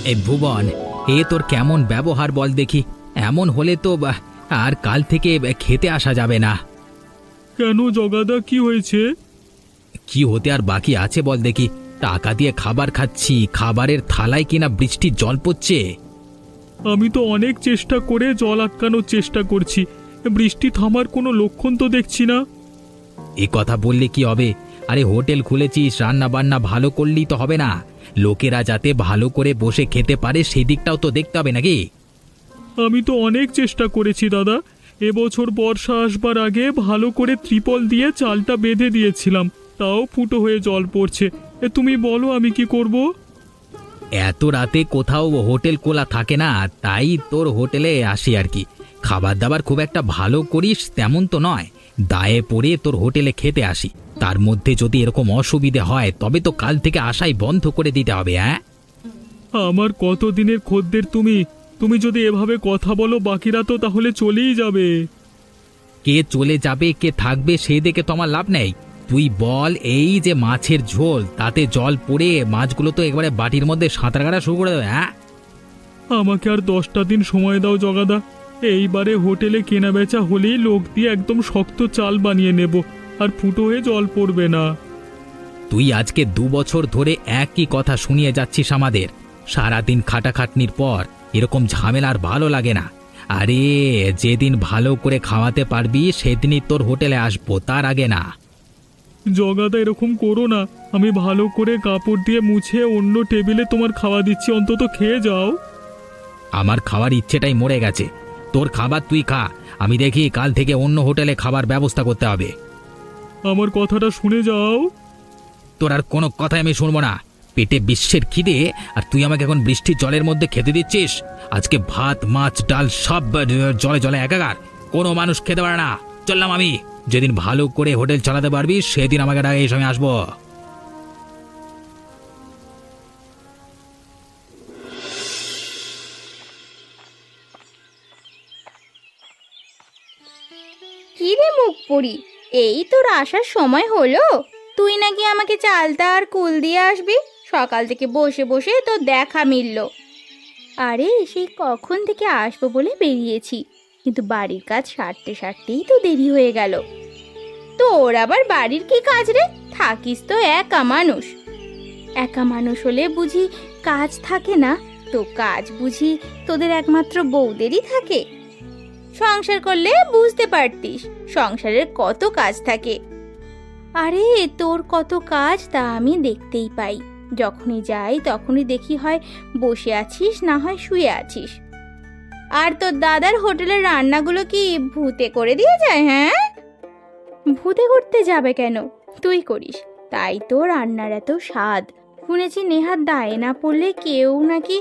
এই ভুবন, এ তোর কেমন ব্যবহার বল দেখি। এমন হলে তো আর কাল থেকে খেতে আসা যাবে না। কেন জগাদা, কি হয়েছে? কি হতে আর বাকি আছে বল দেখি। টাকা দিয়ে খাবার খাচ্ছি, খাবারের থালায় কিনা বৃষ্টির জল পড়ছে। আমি তো অনেক চেষ্টা করে জল আটকানোর চেষ্টা করছি, বৃষ্টি থামার কোনো লক্ষণ তো দেখছি না। এ কথা বললে কি হবে? আরে হোটেল খুলেছিস, রান্না বান্না ভালো করলেই তো হবে না। লোকেরা যাতে ভালো করে বসে খেতে পারে সেই দিকটাও তো দেখতে হবে নাকি? আমি তো অনেক চেষ্টা করেছি দাদা। এবছর বর্ষা আসবার আগে ভালো করে ত্রিপল দিয়ে চালটা বেঁধে দিয়েছিলাম, তাও ফুটো হয়ে জল পড়ছে। তুমি বলো আমি কি করব? এত রাতে কোথাও হোটেল খোলা থাকে না, তাই তোর হোটেলে আসি আর কি। খাবার দাবার খুব একটা ভালো করিস তেমন তো নয়, দায়ে পড়ে তোর হোটেলে খেতে আসি। তার মধ্যে যদি এরকম অসুবিধে হয় তবে তো কাল থেকে আসাই বন্ধ করে দিতে হবে। হ্যাঁ, আমার কতদিনের খদ্দের তুমি। তুমি যদি এভাবে কথা বলো বাকিরা তো তাহলে চলেই যাবে। কে চলে যাবে কে থাকবে সেই দেখে তো আমার লাভ নেই। তুই বল, এই যে মাছের ঝোল, তাতে জল পড়ে মাছগুলো তো একবারে বাটির মধ্যে সাঁতার কাটা শুরু করে দেবে। হ্যাঁ, আমাকে আর 10টা দিন সময় দাও জগাদা। এইবারে হোটেলে কেনা বেচা হলেই লোক দিয়ে একদম শক্ত চাল বানিয়ে নেব, আর ফুটো হয়ে জল পড়বে না। তুই আজকে 2 বছর ধরে একই কথা শুনিয়ে যাচ্ছিস আমাদের। সারাদিন খাটাখাটনির পর এরকম ঝামেলা আর ভালো লাগে না। আরে যেদিন ভালো করে খাওয়াতে পারবি সেদিনই তোর হোটেলে আসবো, তার আগে না। জগাদা এরকম করো না, আমি ভালো করে কাপড় দিয়ে মুছে অন্য টেবিলে তোমার খাওয়া দিচ্ছি, অন্তত খেয়ে যাও। আমার খাওয়ার ইচ্ছেটাই মরে গেছে। তোর খাবার তুই খা, আমি দেখি কাল থেকে অন্য হোটেলে খাবার ব্যবস্থা করতে হবে। আমার কথাটা শুনে যাও। তোর আর কোনো কথাই আমি শুনবো না। পেটে বিশ্বের খিদে, আর তুই আমাকে এখন বৃষ্টির জলের মধ্যে খেতে দিচ্ছিস। আজকে ভাত মাছ ডাল সব জলে জলে একাকার, কোনো মানুষ খেতে পারে না। চললাম আমি। যেদিন ভালো করে হোটেল চালাতে পারবি সেদিন আমাকে ডাকে, এই সময় আসবো। কি রে মুখ পড়ি, এই তোর আসার সময় হলো? তুই নাকি আমাকে চালতা আর কুল দিয়ে আসবি, সকাল থেকে বসে বসে তোর দেখা মিলল। আরে সেই কখন থেকে আসবো বলে বেরিয়েছি, কিন্তু বাড়ির কাজ সারতে সারতেই তো দেরি হয়ে গেল। তোর আবার বাড়ির কি কাজ রে? থাকিস তো একা মানুষ। একা মানুষ হলে বুঝি কাজ থাকে না? তো কাজ বুঝি তোদের একমাত্র বউদেরই থাকে? সংসার করলে বুঝতে পারতিস সংসারের কত কাজ থাকে। আরে তোর কত কাজ তা আমি দেখতেই পাই। যখনই যাই তখনই দেখি হয় বসে আছিস না হয় শুয়ে আছিস। আর তোর দাদার হোটেলের রান্নাগুলো কি ভূতে করে দিয়ে যায়? হ্যাঁ, ভূতে করতে যাবে কেন, তুই করিস, তাই তো রান্নার এত স্বাদ। শুনেছি নেহাত দায়ে না পড়লে কেউ নাকি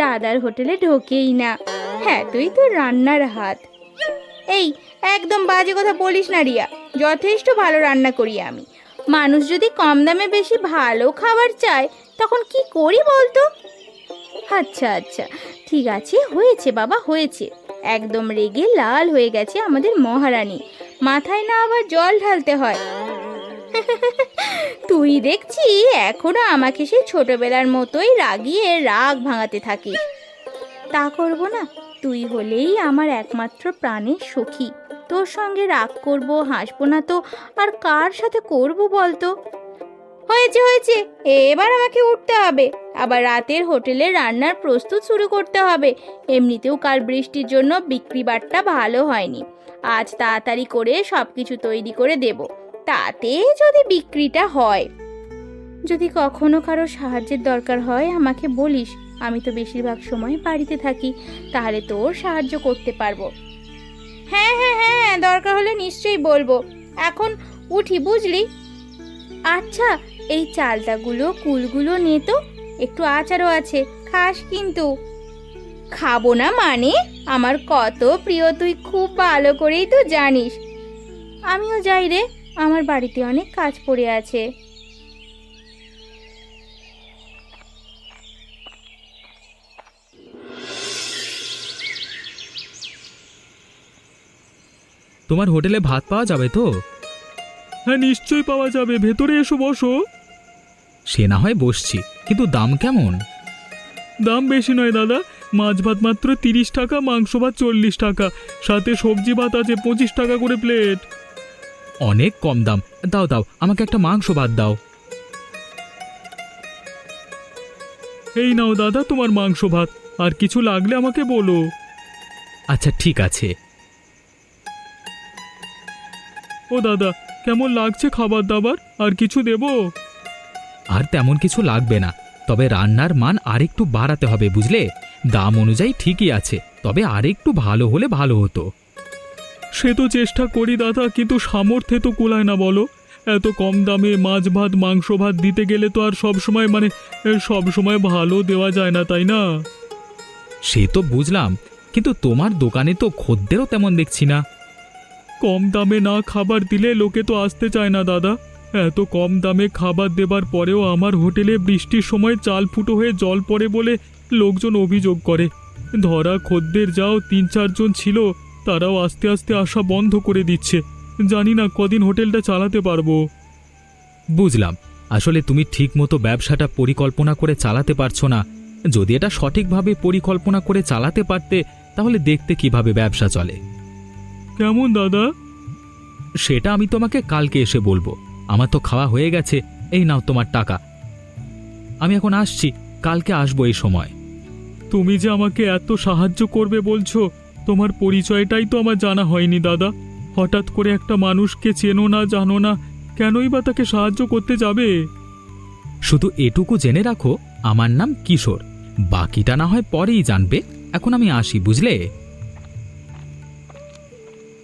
দাদার হোটেলে ঢোকেই না। হ্যাঁ, তুই তো রান্নার হাত। এই একদম বাজে কথা বলিস না রিয়া, যথেষ্ট ভালো রান্না করি আমি। মানুষ যদি কম দামে বেশি ভালো খাবার চায় তখন কি করি বলতো? আচ্ছা আচ্ছা, ঠিক আছে, হয়েছে বাবা হয়েছে। একদম রেগে লাল হয়ে গেছে আমাদের মহারানী, মাথায় না আবার জল ঢালতে হয়। তুই দেখছি এখনো আমাকে সেই ছোটবেলার মতোই রাগিয়ে রাগ ভাঙাতে থাকিস। তা করব না, তুই হলেই আমার একমাত্র প্রাণের সখী। তোর সঙ্গে রাগ করব হাসবো না তো আর কার সাথে করব বলতো? হয়েছে হয়েছে, এবার আমাকে উঠতে হবে, আবার রাতের হোটেলে রান্নার প্রস্তুত শুরু করতে হবে। এমনিতেও কাল বৃষ্টির জন্য বিক্রি বাট্টা ভালো হয়নি। আজ তাড়াতাড়ি করে সব কিছু তৈরি করে দেব, তাতে যদি বিক্রিটা হয়। যদি কখনো কারো সাহায্যের দরকার হয় আমাকে বলিস, আমি তো বেশিরভাগ সময় বাড়িতে থাকি, তাহলে তোর সাহায্য করতে পারবো। হ্যাঁ হ্যাঁ হ্যাঁ, দরকার হলে নিশ্চয়ই বলবো। এখন উঠি বুঝলি। আচ্ছা, এই চালটাগুলো কুলগুলো নে তো, একটু আচারও আছে, খাস কিন্তু। খাবো না মানে? আমার কত প্রিয় তুই খুব ভালো করেই তো জানিস। আমিও যাই রে, আমার বাড়িতে অনেক কাজ পড়ে আছে। তোমার হোটেলে ভাত পাওয়া যাবে তো? হ্যাঁ নিশ্চয়ই পাওয়া যাবে, ভেতরে এসো বসো। সে না হয় বসছি, কিন্তু দাম কেমন? দাম বেশি নয় দাদা, মাছ ভাত মাত্র 30 টাকা, মাংস ভাত 40 টাকা, সাথে সবজি ভাত আছে 25 টাকা করে প্লেট। অনেক কম দাম। দাও দাও, আমাকে একটা মাংস ভাত দাও। এই নাও দাদা তোমার মাংস ভাত, আর কিছু লাগলে আমাকে বলো। আচ্ছা ঠিক আছে। ও দাদা, কেমন লাগছে খাবার দাবার? আর কিছু দেবো? আর তেমন কিছু লাগবে না, তবে রান্নার মান আরেকটু বাড়াতে হবে বুঝলে। দাম অনুযায়ী ঠিকই আছে, তবে আরেকটু ভালো হলে ভালো হতো। সে তো চেষ্টা করি দাদা, কিন্তু সামর্থ্যে তো কুলায় না বলো। এত কম দামে মাছ ভাত মাংস ভাত দিতে গেলে তো আর সব সময় ভালো দেওয়া যায় না, তাই না? সে তো বুঝলাম, কিন্তু তোমার দোকানে তো খদ্দেরও তেমন দেখছি না। কম দামে না খাবার দিলে লোকে তো আসতে চায় না দাদা। এত কম দামে খাবার দেবার পরেও আমার হোটেলে বৃষ্টির সময় চাল ফুটো হয়ে জল পড়ে বলে লোকজন অভিযোগ করে। ধরা খদ্দের যাও 3-4 জন ছিল, তারাও আস্তে আস্তে আসা বন্ধ করে দিচ্ছে। জানি না কদিন হোটেলটা চালাতে পারবো। বুঝলাম, আসলে তুমি ঠিকমতো ব্যবসাটা পরিকল্পনা করে চালাতে পারছো না। যদি এটা সঠিকভাবে পরিকল্পনা করে চালাতে পারতে, তাহলে দেখতে কিভাবে ব্যবসা চলে। কেমন দাদা? সেটা আমি তোমাকে কালকে এসে বলবো। আমার তো খাওয়া হয়ে গেছে, এই নাও তোমার টাকা। আমি এখন আসছি, কালকে আসবো এই সময়। তুমি যে আমাকে এত সাহায্য করবে বলছো, তোমার পরিচয়টাই তো আমার জানা হয়নি দাদা। হঠাৎ করে একটা মানুষকে চেনো না জানো না, কেনই বা তাকে সাহায্য করতে যাবে? শুধু এটুকু জেনে রাখো, আমার নাম কিশোর। বাকিটা না হয় পরেই জানবে। এখন আমি আসি বুঝলে।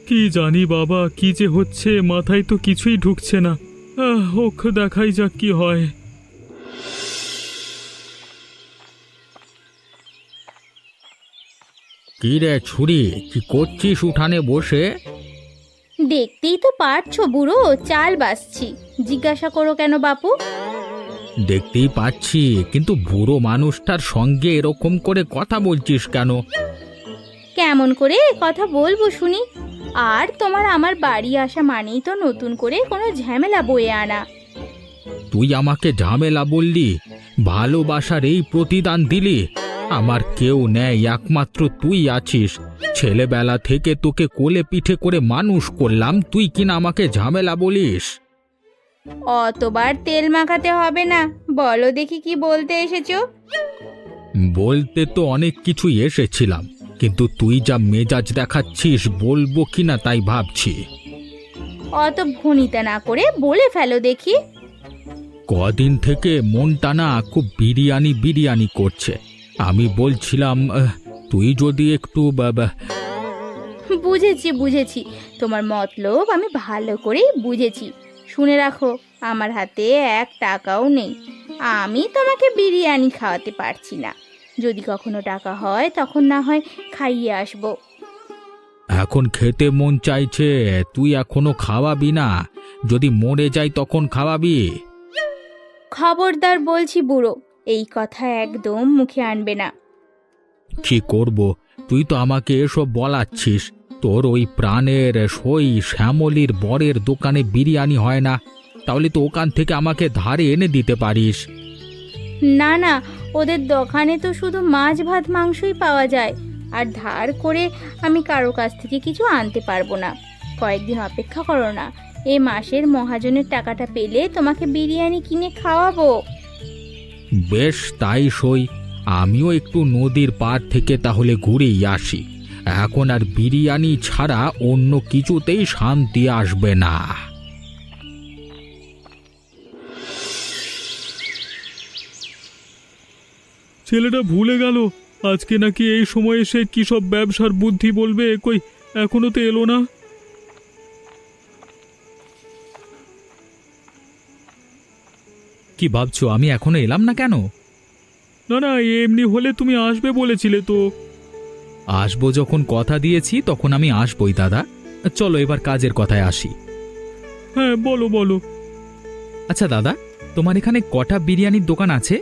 কি জানি বাবা, কি যে হচ্ছে মাথায় তো কিছুই ঢুকছে না। হোক, দেখাই যাক কি হয়। কি রে ছুরি, কি করছিস উঠানে বসে? দেখতেই তো পারছো বুড়ো, চাল বাসছি। জিজ্ঞাসা করো কেন বাপু? দেখতেই পাচ্ছি, কিন্তু বুড়ো মানুষটার সঙ্গে এরকম করে কথা বলছিস কেন? কেমন করে কথা বলবো শুনি? আর তোমার আমার বাড়ি আসা মানেই তো নতুন করে কোনো ঝামেলা বয়ে আনা। তুই আমাকে ঝামেলা বললি? ভালোবাসার এই প্রতিদান দিলি? আমার কেউ নেই, একমাত্র তুই আছিস। ছেলেবেলা থেকে তোকে কোলে পিঠে করে মানুষ করলাম, তুই কিনা আমাকে ঝামেলা বলিস? অতবার তেল মাখাতে হবে না, বলো দেখি কি বলতে এসেছো। বলতে তো অনেক কিছুই এসেছিলাম, কিন্তু তুই যা মেজাজ দেখাচ্ছিস বলবো কিনা তাই ভাবছি। অত ভনিতা না করে বলে ফেলো দেখি। কদিন থেকে মনটা না খুব বিরিয়ানি বিরিয়ানি করছে। আমি বলছিলাম তুই যদি একটু বুঝেছি, তোমার মতলব আমি ভালো করেই বুঝেছি। শুনে রাখো, আমার হাতে 1 টাকাও নেই। আমি তোমাকে বিরিয়ানি খাওয়াতে পারছি না। যদি কখনো টাকা হয় তখন না হয় খাইয়ে আসবো। এখন খেতে মন চাইছে, তুই এখনো খাওয়াবি না? যদি মরে যাই তখন খাওয়াবি? খবরদার বলছি বুড়ো, এই কথা একদম মুখে আনবে না। কি করব? তুই তো আমাকে এসব বলাচ্ছিস। তোর ওই প্রাণের সই শ্যামলীর বরের দোকানে বিরিয়ানি হয় না, তাহলে তো ওখান থেকে আমাকে ধারে এনে দিতে পারিস। না না, ওদের দোকানে তো শুধু মাছ ভাত মাংসই পাওয়া যায়, আর ধার করে আমি কারো কাছ থেকে কিছু আনতে পারবো না। কয়েকদিন অপেক্ষা করো না, এই মাসের মহাজনের টাকাটা পেলে তোমাকে বিরিয়ানি কিনে খাওয়াবো। বেশ, তাই সই। আমিও একটু নদীর পার থেকে তাহলে ঘুরেই আসি। এখন আর বিরিয়ানি ছাড়া অন্য কিছুতেই শান্তি আসবে না। ছেলেটা ভুলে গেল আজকে নাকি এই সময় এসে কি সব ব্যবসার বুদ্ধি বলবে। কই, এখনো তো এলো না। কি ভাবছো আমি এখনো এলাম না কেন? না না, এমনি হলে তুমি আসবে বলেছিলে তো। আসবো যখন কথা দিয়েছি তখন আমি আসবই দাদা। চলো এবার কাজের কথায় আসি। হ্যাঁ, বলো বলো। আচ্ছা দাদা, তোমার এখানে কটা বিরিয়ানির দোকান আছে?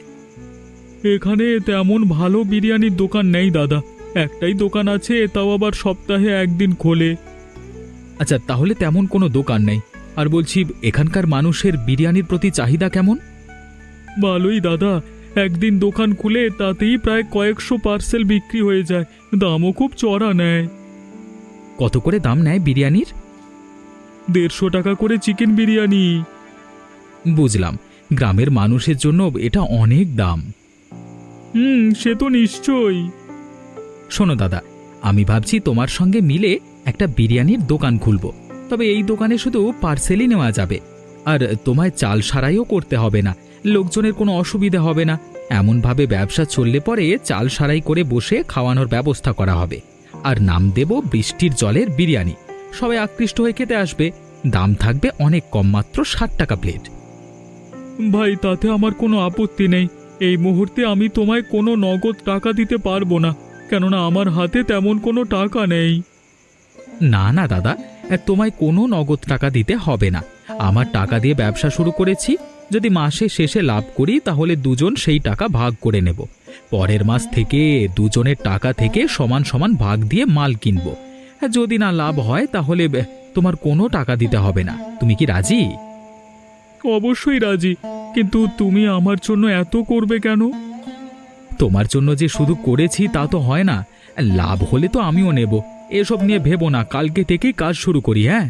এখানে তেমন ভালো বিরিয়ানির দোকান নেই দাদা। একটাই দোকান আছে, তাও আবার সপ্তাহে 1 দিন খোলে। আচ্ছা, তাহলে তেমন কোনো দোকান নেই। আর বলছি, এখানকার মানুষের বিরিয়ানির প্রতি চাহিদা কেমন? ভালোই দাদা, একদিন দোকান খুলে তাতেই প্রায় কয়েকশো পার্সেল বিক্রি হয়ে যায়, দামও খুব চড়া নেয়। কত করে দাম নেয় বিরিয়ানির? 150 টাকা করে চিকেন বিরিয়ানি। বুঝলাম, গ্রামের মানুষের জন্য এটা অনেক দাম। সে তো নিশ্চয়ই। শোনো দাদা, আমি ভাবছি তোমার সঙ্গে মিলে একটা বিরিয়ানির দোকান খুলব। তবে এই দোকানে শুধু পার্সেলই নেওয়া যাবে, আর তোমায় চাল সারাইও করতে হবে না, লোকজনের কোনো অসুবিধা হবে না। এমনভাবে ব্যবসা চললে পরে চাল সারাই করে বসে খাওয়ানোর ব্যবস্থা করা হবে। আর নাম দেব বৃষ্টির জলের বিরিয়ানি। সবাই আকৃষ্ট হয়ে খেতে আসবে। দাম থাকবে অনেক কম, মাত্র 60 টাকা প্লেট। ভাই, তাতে আমার কোনো আপত্তি নেই। এই মুহূর্তে আমি তোমায় কোনো নগদ টাকা দিতে পারবো না, কেননা আমার হাতে তেমন কোনো টাকা নেই। না না দাদা, তোমায় কোনো নগদ টাকা দিতে হবে না। আমার টাকা দিয়ে ব্যবসা শুরু করেছি, যদি মাসের শেষে লাভ করি তাহলে দুজন সেই টাকা ভাগ করে নেব। পরের মাস থেকে দুজনের টাকা থেকে সমান সমান ভাগ দিয়ে মাল কিনব। যদি না লাভ হয় তাহলে তোমার কোনো টাকা দিতে হবে না। তুমি কি রাজি? অবশ্যই রাজি, কিন্তু তুমি আমার জন্য এত করবে কেন? তোমার জন্য যে শুধু করেছি তা তো হয় না, লাভ হলে তো আমিও নেব। এসব নিয়ে ভেবো না, কালকে থেকেই কাজ শুরু করি। হ্যাঁ,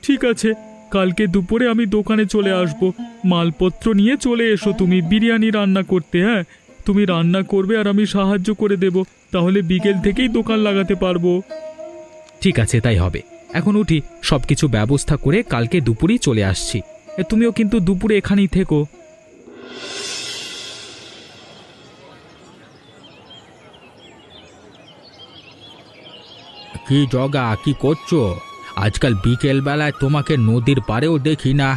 ঠিক আছে, কালকে দুপুরে আমি দোকানে চলে আসব। মালপত্র নিয়ে চলে এসো তুমি বিরিয়ানি রান্না করতে। হ্যাঁ, তুমি রান্না করবে আর আমি সাহায্য করে দেব, তাহলে বিকেল থেকেই দোকান লাগাতে পারবো। ঠিক আছে, তাই হবে। এখন উঠি, সবকিছু ব্যবস্থা করে কালকে দুপুরেই চলে আসছি। তুমিও কিন্তু দুপুরে এখানেই থেকো। কি জগা, কি করছো? আজকাল বিকেল বেলায় তোমাকে নদীর পাড়েও দেখি না।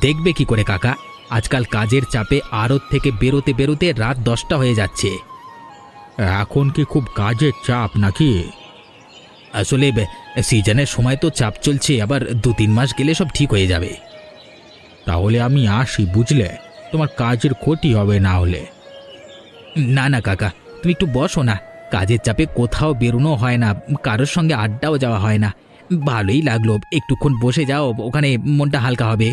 দেখবে কি করে কাকা, আজকাল কাজের চাপে আড়ত থেকে বেরোতে বেরোতে রাত 10টা হয়ে যাচ্ছে। এখন কি খুব কাজের চাপ নাকি? আসলে সিজনের সময় তো চাপ চলছে, আবার 2-3 মাস গেলে সব ঠিক হয়ে যাবে। তাহলে আমি আসি, বুঝলে? তোমার কাজের ক্ষতি হবে না হলে। না না কাকা, তুমি একটু বসো না। কাজের চাপে কোথাও বেরোনো হয় না, কারোর সঙ্গে আড্ডাও যাওয়া হয় না। ভালোই লাগলো, একটুক্ষণ বসে যাও, ওখানে মনটা হালকা হবে।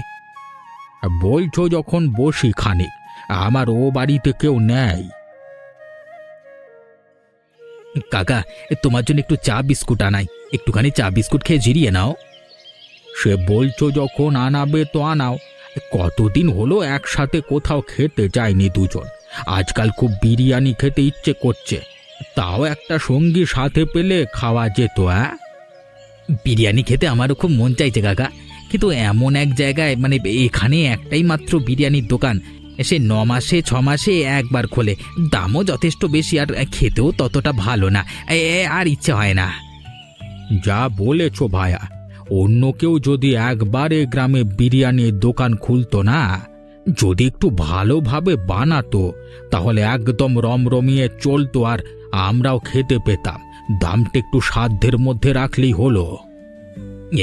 বলছো যখন বসি খানিক, আমার ও বাড়িতে কেউ নেই। কাকা, তোমার জন্য একটু চা বিস্কুট আনাই, একটুখানি চা বিস্কুট খেয়ে জিরিয়ে নাও। সে বলছো যখন আনাবে তো আনাও। কতদিন হলো একসাথে কোথাও খেতে যায়নি দুজন, আজকাল খুব বিরিয়ানি খেতে ইচ্ছে করছে। তাও একটা সঙ্গী সাথে পেলে খাওয়া যেত। বিরিয়ানি খেতে আমারও খুব মন চাইছে কাকা, কিন্তু এমন এক জায়গায়, মানে এখানে একটাই মাত্র বিরিয়ানির দোকান, সে 9 মাসে 6 মাসে একবার খোলে, দামও যথেষ্ট বেশি, আর খেতেও ততটা ভালো না। আর ইচ্ছে হয় না। যা বলেছো ভায়া, অন্য কেউ যদি একবারে গ্রামে বিরিয়ানির দোকান খুলতো না, যদি একটু ভালোভাবে বানাতো, তাহলে একদম রমরমিয়ে চলতো, আর আমরাও খেতে পেতাম। দামটা একটু সাধ্যের মধ্যে রাখলেই হলো।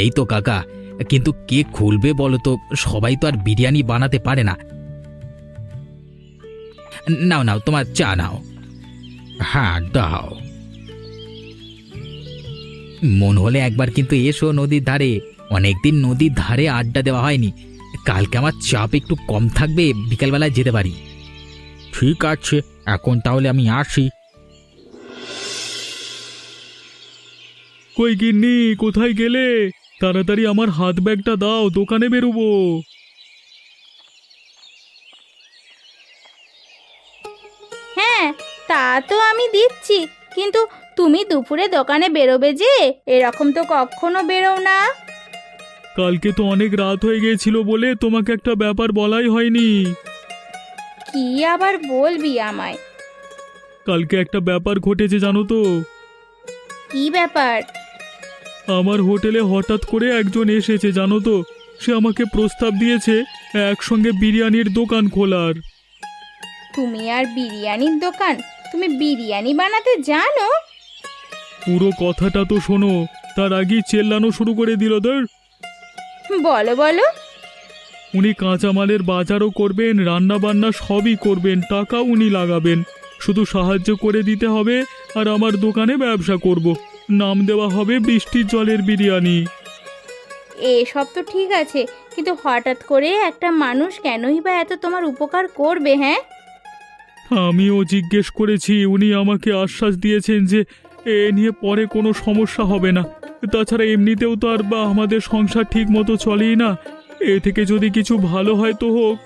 এই তো কাকা, কিন্তু কে খুলবে বলো তো? সবাই তো আর বিরিয়ানি বানাতে পারে না। নাও নাও, তোমার চা নাও। হ্যাঁ, দাও। মন হলে একবার কিন্তু এসো নদীর ধারে, অনেকদিন নদীর ধারে আড্ডা দেওয়া হয়নি। কালকে আমার চাপ একটু কম থাকবে, বিকালবেলায় যেতে পারি। ঠিক আছে, এখন তাহলে আমি আসি। কই গিন্নি, কোথায় গেলে? তাড়াতাড়ি আমার হাত ব্যাগটা দাও, দোকানে বেরোবো। হ্যাঁ, তা তো আমি দিচ্ছি, কিন্তু তুমি দুপুরে দোকানে বেরোবে যে, এরকম তো কখনো বেরো না। কালকে তো অনেক রাত হয়ে গিয়েছিল বলে তোমাকে একটা ব্যাপার বলাই হয়নি। কি আবার বলবি আমায়? কালকে একটা ব্যাপার ঘটেছে জানো তো? কি ব্যাপার? আমার হোটেলে হঠাৎ করে একজন এসেছে জানো তো, সে আমাকে প্রস্তাব দিয়েছে একসঙ্গে বিরিয়ানির দোকান খোলার। তুমি আর বিরিয়ানির দোকান? তুমি বিরিয়ানি বানাতে জানো? পুরো কথাটা তো শোনো, তার আগেই চেল্লানো শুরু করে দিল। ধর, বলো বলো। উনি কাঁচামালের বাজারও করবেন, রান্না বান্না সবই করবেন, টাকা উনি লাগাবেন, শুধু সাহায্য করে দিতে হবে, আর আমার দোকানে ব্যবসা করব। নাম দেওয়া হবে বৃষ্টির জলের বিরিয়ানি। এসব তো ঠিক আছে, কিন্তু হঠাৎ করে একটা মানুষ কেনই বা এত তোমার উপকার করবে? হ্যাঁ, আমিও জিজ্ঞেস করেছি, উনি আমাকে আশ্বাস দিয়েছেন যে এ নিয়ে পরে কোনো সমস্যা হবে না। তাছাড়া এমনিতেও তো আর বা আমাদের সংসার ঠিক মতো চলেই না। এ থেকে যদি কিছু ভালো হয় তো হোক।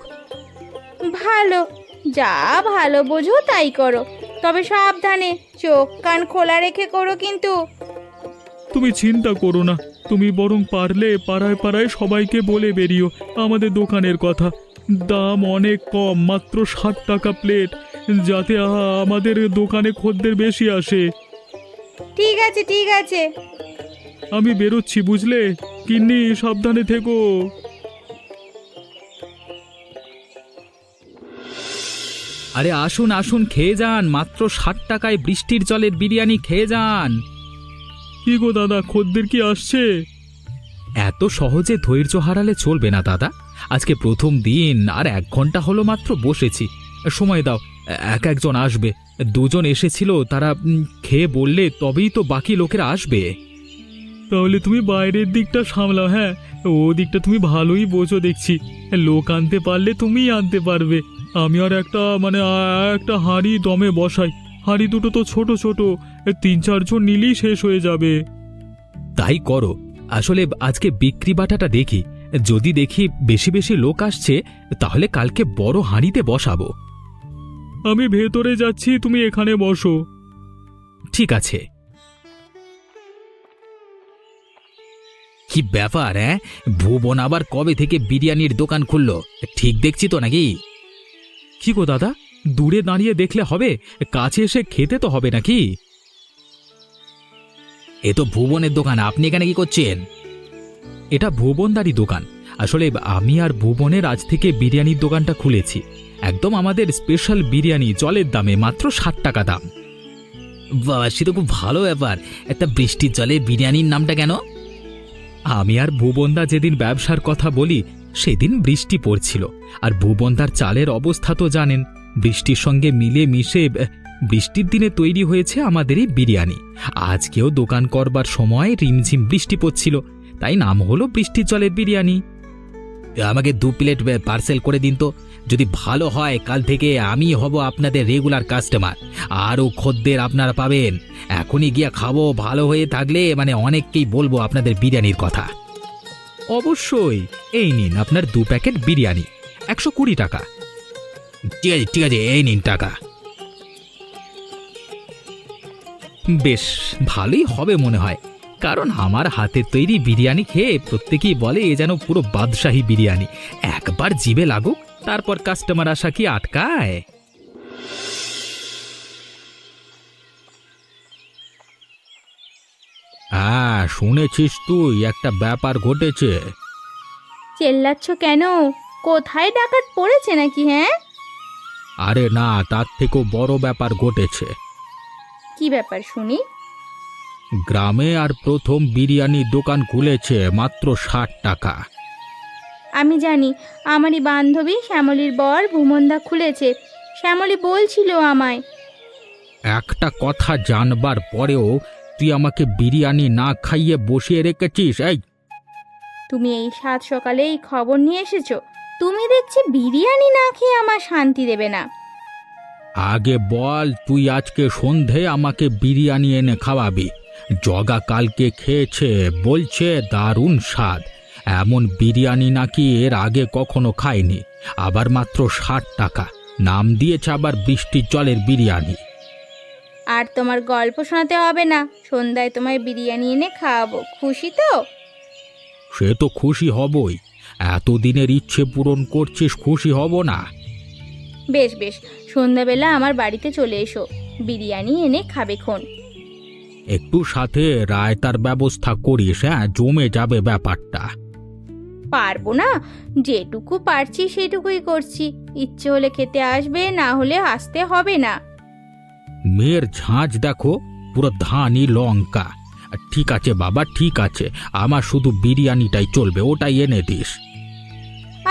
ভালো, যা ভালো বোঝো তাই করো, তবে সাবধানে, চোখ কান খোলা রেখে করো কিন্তু। তুমি চিন্তা করো না, তুমি বরং পারলে পাড়ায় পাড়ায় সবাইকে বলে বেরিও আমাদের দোকানের কথা। দাম অনেক কম, মাত্র 60 টাকা প্লেট, যাতে আমাদের দোকানে খদ্দের বেশি আসে। ঠিক আছে ঠিক আছে। আমি বেরোচ্ছি, বুঝলে গিন্নি, সাবধানে থেকো। আরে আসুন আসুন, খেয়ে যান, মাত্র 60 টাকায় বৃষ্টির জলের বিরিয়ানি খেয়ে যান। কি গো দাদা, খদ্দের কি আসছে? এত সহজে ধৈর্য হারালে চলবে না দাদা। আজকে প্রথম দিন, আর 1 ঘন্টা হলো মাত্র বসেছি। সময় দাও, একজন আসবে। 2 জন এসেছিল, তারা খেয়ে বললে তবেই তো বাকি লোকেরা আসবে। তাহলে তুমি বাইরের দিকটা সামলাও। হ্যাঁ, ও দিকটা তুমি ভালোই বোঝো দেখছি। লোক আনতে পারলে তুমিই আনতে পারবে। আমি আর একটা হাঁড়ি দমে বসাই। হাঁড়ি দুটো তো ছোট ছোট, 3-4 জন নিলেই শেষ হয়ে যাবে। তাই করো। আসলে আজকে বিক্রি বাটাটা দেখি, যদি দেখি বেশি বেশি লোক আসছে তাহলে কালকে বড় হাঁড়িতে বসাবো। আমি ভেতরে যাচ্ছি, তুমি এখানে বসো। ঠিক আছে। কি ব্যাপার, হ্যাঁ? ভুবন আবার কবে থেকে বিরিয়ানির দোকান খুললো? ঠিক দেখছি তো নাকি? কি গো দাদা, দূরে দাঁড়িয়ে দেখলে হবে, কাছে এসে খেতে তো হবে নাকি? এ তো ভুবনের দোকান, আপনি এখানে কি করছেন? এটা ভুবনদারি দোকান। আসলে আমি আর ভুবনের আজ থেকে বিরিয়ানির দোকানটা খুলেছি। একদম আমাদের স্পেশাল বিরিয়ানি, জলের দামে, মাত্র 60 টাকা দাম। বাহ, সে তো খুব ভালো ব্যাপার। একটা বৃষ্টির জলে বিরিয়ানির নামটা কেন? আমি আর ভুবনদা যেদিন ব্যবসার কথা বলি সেদিন বৃষ্টি পড়ছিল, আর ভুবনদার চালের অবস্থা তো জানেন। বৃষ্টির সঙ্গে মিলে মিশে বৃষ্টির দিনে তৈরি হয়েছে আমাদের এই বিরিয়ানি। আজকেও দোকান করবার সময় রিমঝিম বৃষ্টি পড়ছিল, তাই নাম হলো বৃষ্টির জলের বিরিয়ানি। আমাকে 2 প্লেট পার্সেল করে দিন তো। যদি ভালো হয় কাল থেকে আমি হব আপনাদের রেগুলার কাস্টমার, আরও খদ্দের আপনারা পাবেন। এখনই গিয়া খাবো, ভালো হয়ে থাকলে অনেককেই বলবো আপনাদের বিরিয়ানির কথা। অবশ্যই, এই নিন আপনার 2 প্যাকেট বিরিয়ানি, 120 টাকা। ঠিক আছে ঠিক আছে, এই নিন টাকা। বেশ ভালোই হবে মনে হয়, কারণ আমার হাতের তৈরি বিরিয়ানি খেয়ে প্রত্যেকেই বলে এ যেন পুরো বাদশাহী বিরিয়ানি। একবার জিভে লাগুক, তারপর কাস্টমার আসা কি আটকায়? হ্যাঁ, শুনেছিস তুই একটা ব্যাপার ঘটেছে? চেল্লাচ্ছ কেন? কোথায় ডাকাত পড়েছে নাকি? হ্যাঁ, আরে না, তার থেকেও বড় ব্যাপার ঘটেছে। কি ব্যাপার শুনি? গ্রামে আর প্রথম বিরিয়ানির দোকান খুলেছে, মাত্র 60 টাকা। আমি জানি, আমারই বান্ধবী শ্যামলীর বর ভুমনদা খুলেছে। শ্যামলী বলছিল আমায়। একটা কথা জানবার পরেও তুই আমাকে বিরিয়ানি না খাইয়ে বসিয়ে রেখেছিস। এই, তুমি এই 7 সকালে এই খবর নিয়ে এসেছো? তুমি দেখছি বিরিয়ানি না খেয়ে আমার শান্তি দেবে না। আগে বল, তুই আজকে সন্ধে আমাকে বিরিয়ানি এনে খাওয়াবি। জগা কালকে খেয়েছে, বলছে দারুণ স্বাদ। এমন বিরিয়ানি নাকি এর আগে কখনো খায়নি। আবার মাত্র 60 টাকা, নাম দিয়েছে আবার বৃষ্টির জলের বিরিয়ানি। আর তোমার গল্প শোনাতে হবে না, সন্ধ্যায় তোমায় বিরিয়ানি এনে খাওয়াবো। খুশি তো? সে তো খুশি হবই, এতদিনের ইচ্ছে পূরণ করছিস, খুশি হব না? বেশ বেশ, সন্ধ্যাবেলা আমার বাড়িতে চলে এসো, বিরিয়ানি এনে খাবে খন। একটু সাথে রায়তার ব্যবস্থা করিস, হ্যাঁ, জমে যাবে ব্যাপারটা। পারবো না, যেটুকু পারছি সেটুকুই করছি। ইচ্ছে হলে খেতে আসবে, না হলে আসতে হবে না। মেয়ের ঝাঁঝ দেখো, পুরো ধানি লঙ্কা। ঠিক আছে বাবা, ঠিক আছে, আমার শুধু বিরিয়ানিটাই চলবে, ওটাই এনে দিস।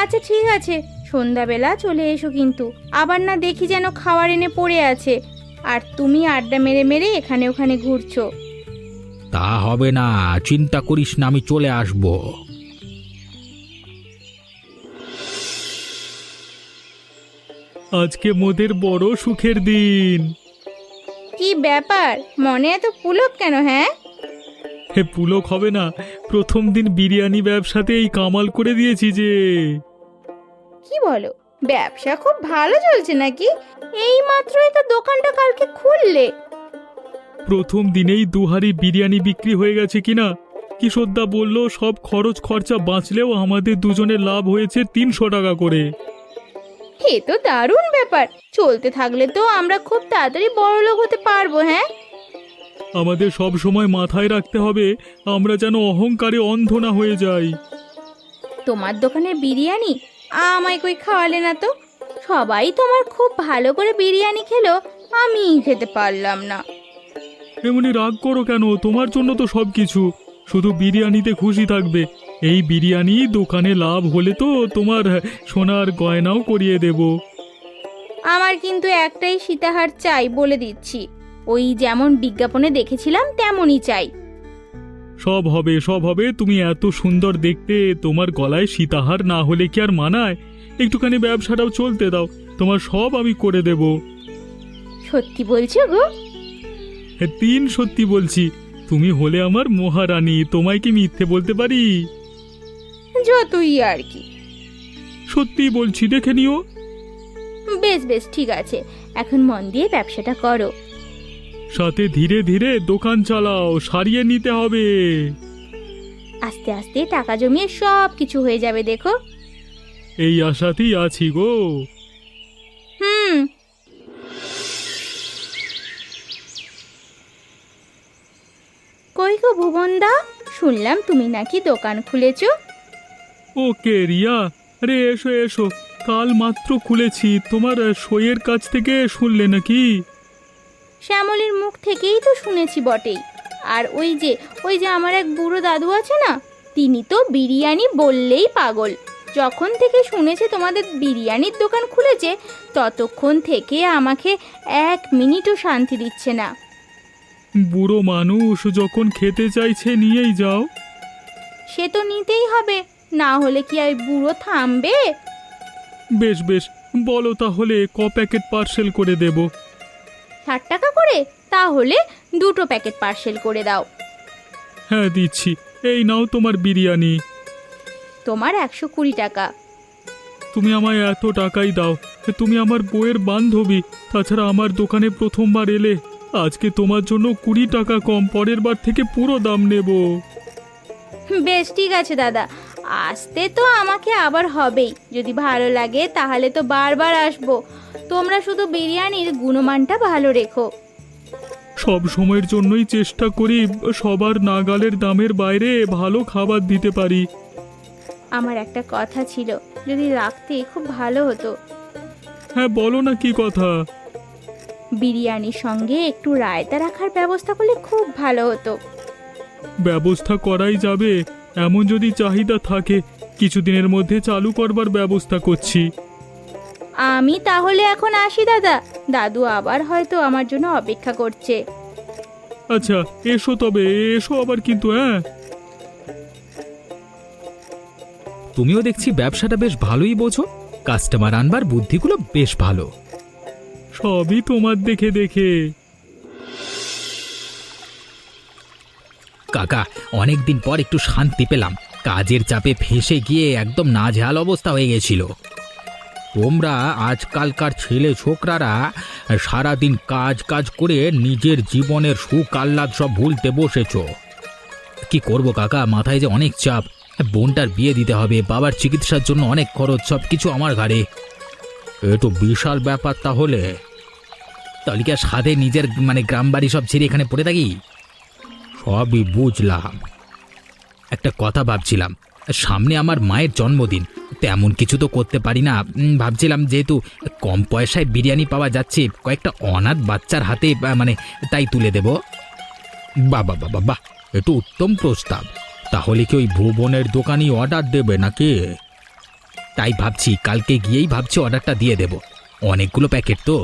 আচ্ছা ঠিক আছে, সন্ধ্যাবেলা চলে এসো কিন্তু। আবার না দেখি যেন খাবার এনে পড়ে আছে, আর তুমি আড্ডা মেরে মেরে এখানে ওখানে ঘুরছো। তা হবে না, চিন্তা করিস না, আমি চলে আসবো। আজকে মোদের বড় সুখের দিন। কি ব্যাপার, মনে এত পুলক কেন? হ্যাঁ, হে, পুলক হবে না, প্রথম দিন বিরিয়ানি ব্যবসাতে এই কামাল করে দিয়েছি যে। কি বলো, ব্যবসা খুব ভালো চলছে নাকি? এই মাত্রই তো দোকানটা কালকে খুললে। প্রথম দিনেই 2 হাঁড়ি বিরিয়ানি বিক্রি হয়ে গেছে কিনা। কিশোরদা বলল সব খরচ খরচা বাঁচলেও আমাদের দুজনের লাভ হয়েছে 300 টাকা করে। এ তো দারুণ ব্যাপার, চলতে থাকলে তো আমরা খুব তাড়াতাড়ি বড়লোক হতে পারবো। হ্যাঁ, আমাদের সব সময় মাথায় রাখতে হবে আমরা যেন অহংকারে অন্ধ না হয়ে যাই। তোমার দোকানের বিরিয়ানি আমায় কই খাওয়ালে না তো? সবাই তোমার খুব ভালো করে বিরিয়ানি খেলো, আমি খেতে পারলাম না। এমনি রাগ করো কেন? তোমার জন্য তো সব কিছু, শুধু বিরিয়ানিতে খুশি থাকবে। এই বিরিয়ানি দোকানে লাভ হলে তো তোমার সোনার গয়নাও করিয়ে দেব। আমার কিন্তু একটাই সীতাহার চাই, বলে দিচ্ছি। ওই যেমন বিজ্ঞাপনে দেখেছিলাম তেমনই চাই। সব হবে, সব হবে। তুমি এত সুন্দর দেখতে, তোমার গলায় সীতাহার না হলে কি আর মানায়? একটুখানি ব্যবসাটাও চলতে দাও, তোমার সব আমি করে দেব। সত্যি বলছো গো? হ্যাঁ, 3 সত্যি বলছি। তুমি হলে আমার মহারানী, তোমায় কি মিথ্যে বলতে পারি? যতই আর কি। সত্যি বলছি, দেখে নিও। বেশ বেশ, ঠিক আছে, এখন মন দিয়ে ব্যবসাটা করো। সাথে ধীরে ধীরে দোকান চালাও, সারিয়ে নিতে হবে। আস্তে আস্তে টাকা জমিয়ে সব কিছু হয়ে যাবে, দেখো। এই আশাতেই আছি গো। হুম। কই গো ভুবনদা, শুনলাম তুমি নাকি দোকান খুলেছো? ওকে রিয়া, আরে এসো এসো, কাল মাত্র খুলেছি। তোমার সইয়ের কাছ থেকে শুনলে নাকি? শ্যামলীর মুখ থেকেই তো শুনেছি বটেই। আর ওই যে আমার এক বুড়ো দাদু আছে না, তিনি তো বিরিয়ানি বললেই পাগল। যখন থেকে শুনেছে তোমাদের বিরিয়ানির দোকান খুলেছে, ততক্ষণ থেকে আমাকে 1 মিনিটও শান্তি দিচ্ছে না। বুড়ো মানুষ যখন খেতে চাইছে নিয়েই যাও। সে তো নিতেই হবে, না হলে কি আর বুড়ো থামবে? বেশ বেশ, বলো তাহলে ক প্যাকেট পার্সেল করে দেব? 60 টাকা করে? তাহলে 2 প্যাকেট পার্সেল করে দাও। হ্যাঁ দিচ্ছি, এই নাও তোমার বিরিয়ানি। তোমার 120 টাকা। তুমি আমায় এত টাকাই দাও, তুমি আমার বউয়ের বান্ধবী, তাছাড়া আমার দোকানে প্রথমবার এলে। আজকে তোমার জন্য 20 টাকা কম, পরের বার থেকে পুরো দাম নেব। বেশ ঠিক আছে দাদা, আসতে তো আমাকে আবার হবেই। যদি ভালো লাগে তাহলে তো বারবার আসবো। তোমরা শুধু বিরিয়ানির গুণমানটা ভালো রেখো। সব সময়ের জন্যই চেষ্টা করি সবার নাগালের দামের বাইরে ভালো খাবার দিতে পারি। আমার একটা কথা ছিল, যদি রাখতে খুব ভালো হতো। হ্যাঁ বলো না, কি কথা? বিরিয়ানির সঙ্গে একটু রায়তা রাখার ব্যবস্থা করলে খুব ভালো হতো। ব্যবস্থা করাই যাবে, এমন যদি চাহিদা থাকে কিছুদিনের মধ্যে চালু করবার ব্যবস্থা করছি। আমি তাহলে এখন আসি দাদা, দাদু আবার হয়তো আমার জন্য অপেক্ষা করছে। আচ্ছা এসো, তবে এসো আবার কিন্তু। হ্যাঁ, তুমিও দেখছি ব্যবসাটা বেশ ভালোই বোঝো, কাস্টমার আনবার বুদ্ধিগুলো বেশ ভালো। সবই তোমার দেখে দেখে। কাকা, অনেকদিন পর একটু শান্তি পেলাম। কাজের চাপে ফেঁসে গিয়ে একদম নাজেহাল অবস্থা হয়ে গেছিল। তোমরা আজকালকার ছেলে ছোকরারা সারাদিন কাজ কাজ করে নিজের জীবনের সুখ আহ্লাদ সব ভুলতে বসেছ। কি করব কাকা, মাথায় যে অনেক চাপ। বোনটার বিয়ে দিতে হবে, বাবার চিকিৎসার জন্য অনেক খরচ, সব কিছু আমার ঘাড়ে। এ তো বিশাল ব্যাপার। তাহলে কি আর সাথে নিজের গ্রাম বাড়ি সব ছেড়ে এখানে পড়ে থাকি? সবই বুঝলাম। একটা কথা ভাবছিলাম, সামনে আমার মায়ের জন্মদিন, তেমন কিছু তো করতে পারি না। ভাবছিলাম যেহেতু কম পয়সায় বিরিয়ানি পাওয়া যাচ্ছে, কয়েকটা অনাথ বাচ্চার হাতে তাই তুলে দেব। বাবা বাবা বাহ, একটু উত্তম প্রস্তাব। তাহলে কি ওই ভুবনের দোকানই অর্ডার দেবে নাকি? তাই ভাবছি, কালকে গিয়েই ভাবছি অর্ডারটা দিয়ে দেব। অনেকগুলো প্যাকেট তো,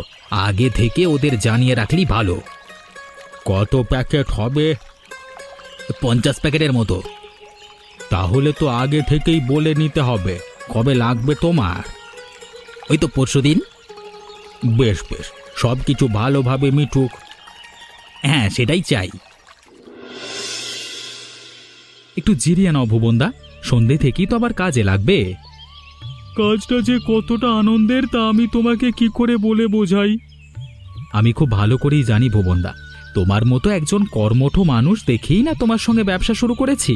আগে থেকে ওদের জানিয়ে রাখলেই ভালো। কত প্যাকেট হবে? 50 প্যাকেটের মতো। তাহলে তো আগে থেকেই বলে নিতে হবে। কবে লাগবে তোমার? ওই তো পরশুদিন। বেশ বেশ, সব কিছু ভালোভাবে মিটুক। হ্যাঁ, সেটাই চাই। একটু জিরিয়ে নাও ভুবনদা, সন্ধে থেকেই তো আবার কাজে লাগবে। কাজটা যে কতটা আনন্দের তা আমি তোমাকে কি করে বলে বোঝাই। আমি খুব ভালো করেই জানি ভুবনদা, তোমার মতো একজন কর্মঠ মানুষ দেখেই না তোমার সঙ্গে ব্যবসা শুরু করেছি।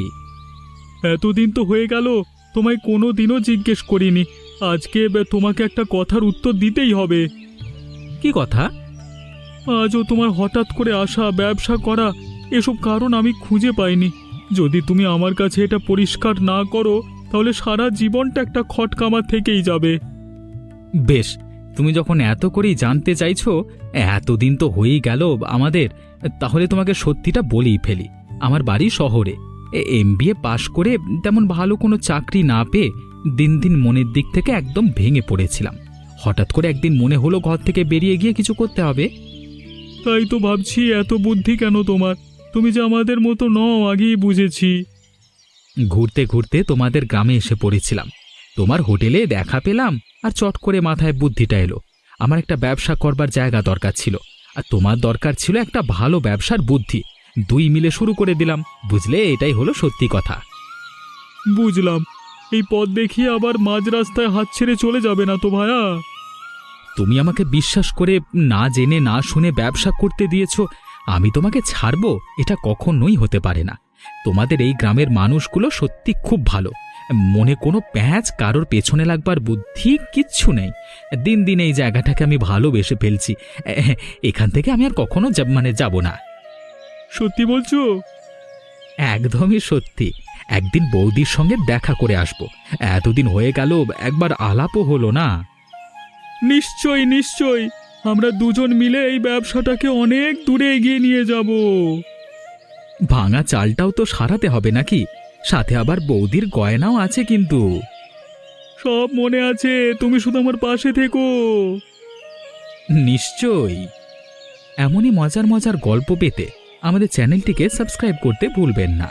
এতদিন তো হয়ে গেল, তোমায় কোনো দিনও জিজ্ঞেস করিনি। আজকে তোমাকে একটা কথার উত্তর দিতেই হবে। কি কথা? আজও তোমার হঠাৎ করে আসা, ব্যবসা করা, এসব কারণ আমি খুঁজে পাইনি। যদি তুমি আমার কাছে এটা পরিষ্কার না করো তাহলে সারা জীবনটা একটা খটকামা থেকেই যাবে। বেশ, তুমি যখন এত করেই জানতে চাইছো, এতদিন তো হয়েই গেল আমাদের, তাহলে তোমাকে সত্যিটা বলেই ফেলি। আমার বাড়ি শহরে, MBA পাশ করে তেমন ভালো কোনো চাকরি না পেয়ে দিন দিন মনের দিক থেকে একদম ভেঙে পড়েছিলাম। হঠাৎ করে একদিন মনে হলো ঘর থেকে বেরিয়ে গিয়ে কিছু করতে হবে। তাই তো ভাবছি এত বুদ্ধি কেন তোমার? তুমি যে আমাদের মতো নও আগেই বুঝেছি। ঘুরতে ঘুরতে তোমাদের গ্রামে এসে পড়েছিলাম, তোমার হোটেলে দেখা পেলাম, আর চট করে মাথায় বুদ্ধিটা এলো। আমার একটা ব্যবসা করবার জায়গা দরকার ছিল, আর তোমার দরকার ছিল একটা ভালো ব্যবসার বুদ্ধি। দুই মিলে শুরু করে দিলাম, বুঝলে? এটাই হলো সত্যি কথা। বুঝলাম। এই পথ দেখিয়ে আবার মাঝ রাস্তায় হাত ছেড়ে চলে যাবে না তো ভায়া? তুমি আমাকে বিশ্বাস করে না জেনে না শুনে ব্যবসা করতে দিয়েছো, আমি তোমাকে ছাড়বো? এটা কখনোই হতে পারে না। তোমাদের এই গ্রামের মানুষগুলো সত্যি খুব ভালো, মনে কোনো প্যাঁচ, কারোর পেছনে লাগবার বুদ্ধি কিচ্ছু নেই। দিন দিন এই জায়গাটাকে আমি ভালোবেসে ফেলছি। এখান থেকে আমি আর কখনো যাব না। সত্যি বলছো? একদমই সত্যি। একদিন বৌদির সঙ্গে দেখা করে আসবো, এতদিন হয়ে গেল একবার আলাপও হলো না। নিশ্চয়ই নিশ্চয়ই, আমরা দুজন মিলে এই ব্যবসাটাকে অনেক দূরে এগিয়ে নিয়ে যাব। ভাঙা চালটাও তো সারাতে হবে নাকি? সাথে আবার বৌদির গয়নাও আছে কিন্তু। সব মনে আছে, তুমি শুধু আমার পাশে থেকো। নিশ্চয়ই। এমনই মজার মজার গল্প পেতে আমাদের চ্যানেলটিকে সাবস্ক্রাইব করতে ভুলবেন না।